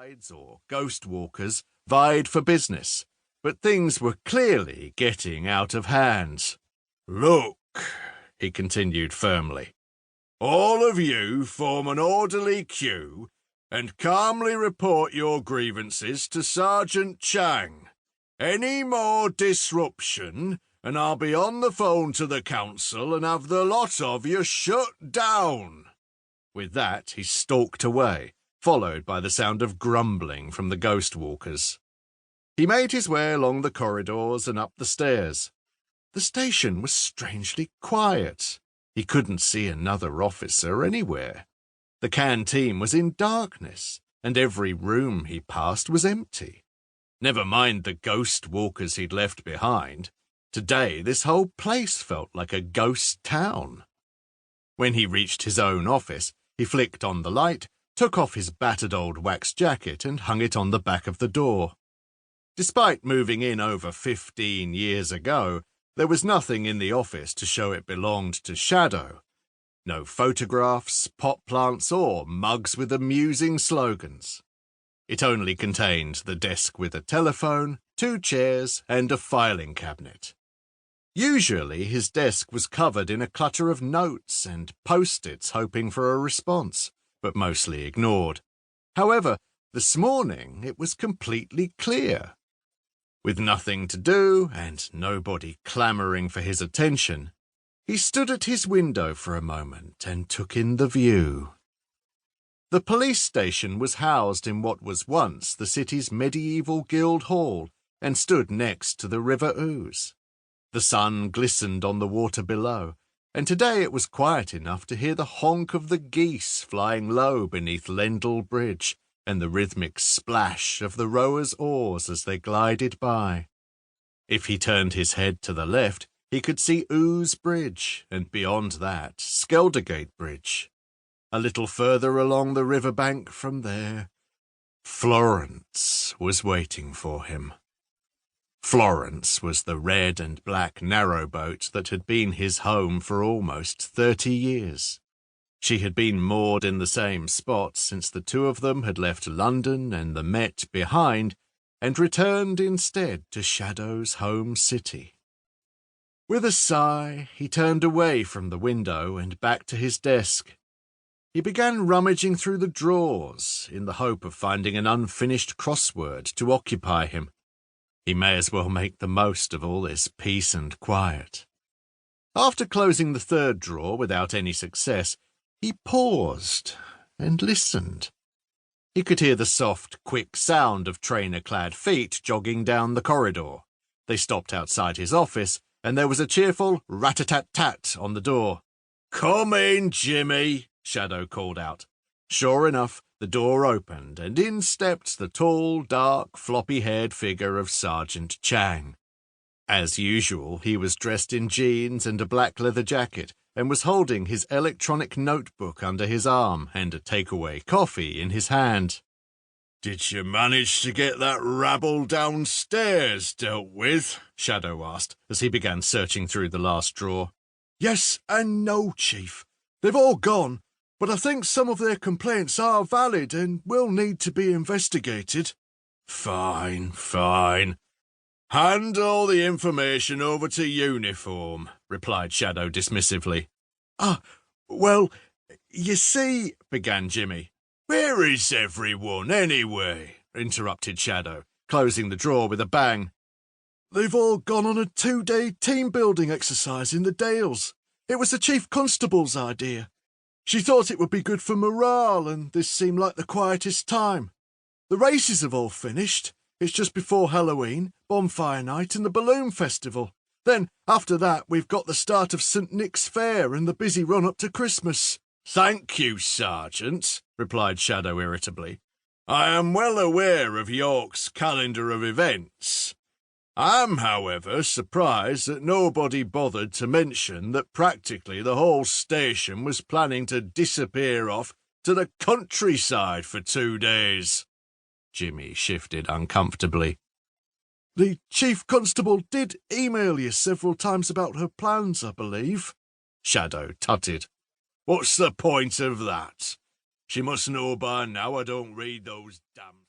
guides or ghost walkers vied for business, but things were clearly getting out of hand. "Look," he continued firmly, "all of you form an orderly queue and calmly report your grievances to Sergeant Chang. Any more disruption, and I'll be on the phone to the council and have the lot of you shut down." With that, he stalked away, followed by the sound of grumbling from the ghost walkers. He made his way along the corridors and up the stairs. The station was strangely quiet. He couldn't see another officer anywhere. The canteen was in darkness, and every room he passed was empty. Never mind the ghost walkers he'd left behind. Today, this whole place felt like a ghost town. When he reached his own office, he flicked on the light, took off his battered old wax jacket and hung it on the back of the door. Despite moving in over 15 years ago, there was nothing in the office to show it belonged to Shadow. No photographs, pot plants, or mugs with amusing slogans. It only contained the desk with a telephone, 2 chairs, and a filing cabinet. Usually his desk was covered in a clutter of notes and post-its hoping for a response, but mostly ignored. However, this morning it was completely clear. With nothing to do and nobody clamouring for his attention, he stood at his window for a moment and took in the view. The police station was housed in what was once the city's medieval guild hall and stood next to the River Ouse. The sun glistened on the water below, and today it was quiet enough to hear the honk of the geese flying low beneath Lendal Bridge and the rhythmic splash of the rowers' oars as they glided by. If he turned his head to the left, he could see Ouse Bridge, and beyond that, Skeldergate Bridge. A little further along the riverbank from there, Florence was waiting for him. Florence was the red and black narrowboat that had been his home for almost 30 years. She had been moored in the same spot since the two of them had left London and the Met behind and returned instead to Shadow's home city. With a sigh, he turned away from the window and back to his desk. He began rummaging through the drawers in the hope of finding an unfinished crossword to occupy him. He may as well make the most of all this peace and quiet. After closing the 3rd drawer without any success, he paused and listened. He could hear the soft, quick sound of trainer-clad feet jogging down the corridor. They stopped outside his office, and there was a cheerful rat-a-tat-tat on the door. "Come in, Jimmy," Shadow called out. Sure enough, the door opened, and in stepped the tall, dark, floppy-haired figure of Sergeant Chang. As usual, he was dressed in jeans and a black leather jacket, and was holding his electronic notebook under his arm and a takeaway coffee in his hand. "Did you manage to get that rabble downstairs dealt with?" Shadow asked, as he began searching through the last drawer. "Yes and no, Chief. They've all gone, but I think some of their complaints are valid and will need to be investigated." Fine. "Hand all the information over to uniform," replied Shadow dismissively. Well, you see," began Jimmy. "Where is everyone, anyway?" interrupted Shadow, closing the drawer with a bang. "They've all gone on a 2-day team-building exercise in the Dales. It was the Chief Constable's idea. She thought it would be good for morale, and this seemed like the quietest time. The races have all finished. It's just before Halloween, bonfire night, and the balloon festival. Then, after that, we've got the start of St. Nick's Fair and the busy run-up to Christmas." "Thank you, Sergeant," replied Shadow irritably. "I am well aware of York's calendar of events. I am, however, surprised that nobody bothered to mention that practically the whole station was planning to disappear off to the countryside for 2 days." Jimmy shifted uncomfortably. "The Chief Constable did email you several times about her plans, I believe." Shadow tutted. "What's the point of that? She must know by now I don't read those damn..."